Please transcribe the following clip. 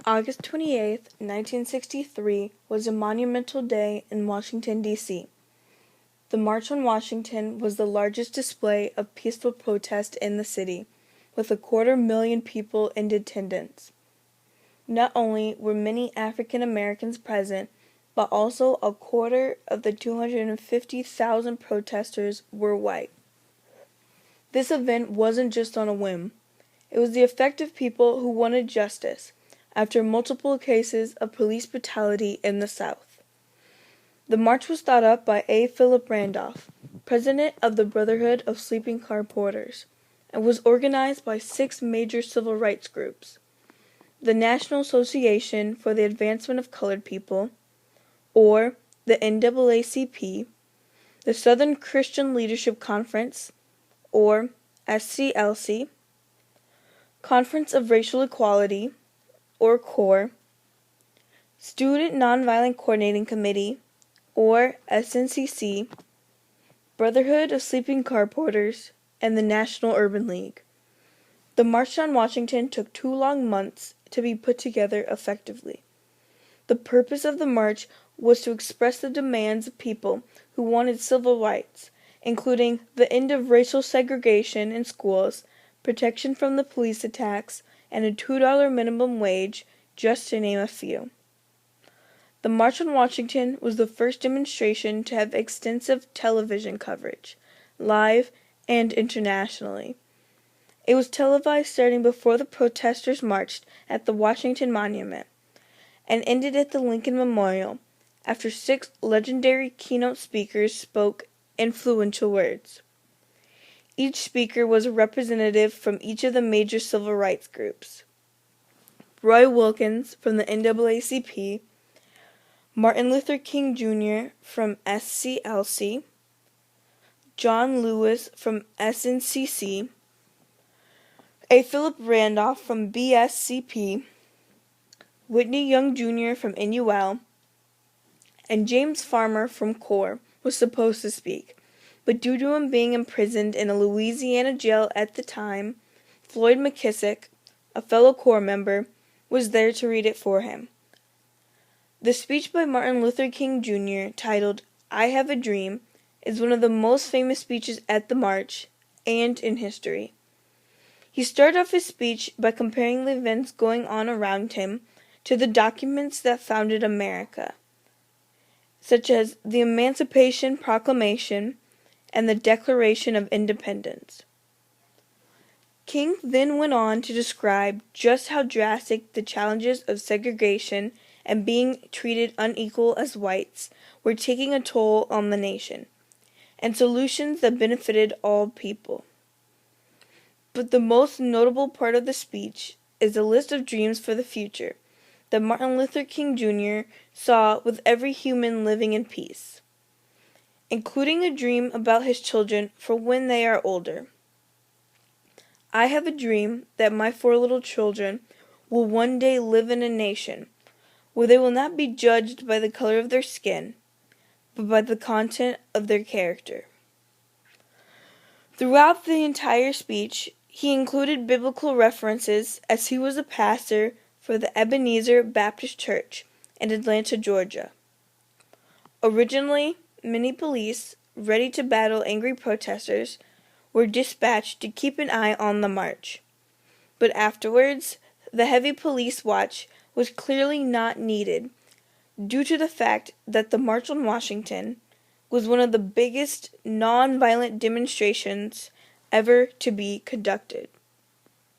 August 28, 1963 was a monumental day in Washington, D.C. The March on Washington was the largest display of peaceful protest in the city, with 250,000 people in attendance. Not only were many African Americans present, but also a quarter of the 250,000 protesters were white. This event wasn't just on a whim. It was the effect of people who wanted justice after multiple cases of police brutality in the South. The march was thought up by A. Philip Randolph, president of the Brotherhood of Sleeping Car Porters, and was organized by 6 major civil rights groups: the National Association for the Advancement of Colored People, or the NAACP, the Southern Christian Leadership Conference, or SCLC, Conference of Racial Equality, or CORE, Student Nonviolent Coordinating Committee, or SNCC, Brotherhood of Sleeping Car Porters, and the National Urban League. The March on Washington took 2 long months to be put together effectively. The purpose of the march was to express the demands of people who wanted civil rights, including the end of racial segregation in schools, protection from the police attacks, and a $2 minimum wage, just to name a few. The March on Washington was the first demonstration to have extensive television coverage, live and internationally. It was televised starting before the protesters marched at the Washington Monument, and ended at the Lincoln Memorial, after 6 legendary keynote speakers spoke influential words. Each speaker was a representative from each of the major civil rights groups: Roy Wilkins from the NAACP, Martin Luther King Jr. from SCLC, John Lewis from SNCC, A. Philip Randolph from BSCP, Whitney Young Jr. from NUL, and James Farmer from CORE was supposed to speak, but due to him being imprisoned in a Louisiana jail at the time, Floyd McKissick, a fellow CORE member, was there to read it for him. The speech by Martin Luther King Jr., titled "I Have a Dream," is one of the most famous speeches at the march and in history. He started off his speech by comparing the events going on around him to the documents that founded America, such as the Emancipation Proclamation and the Declaration of Independence. King then went on to describe just how drastic the challenges of segregation and being treated unequal as whites were taking a toll on the nation, and solutions that benefited all people. But the most notable part of the speech is a list of dreams for the future that Martin Luther King Jr. saw with every human living in peace, including a dream about his children for when they are older. "I have a dream that my 4 little children will one day live in a nation where they will not be judged by the color of their skin, but by the content of their character." Throughout the entire speech, he included biblical references as he was a pastor for the Ebenezer Baptist Church in Atlanta, Georgia. Originally, many police, ready to battle angry protesters, were dispatched to keep an eye on the march. But afterwards, the heavy police watch was clearly not needed, due to the fact that the March on Washington was one of the biggest non-violent demonstrations ever to be conducted.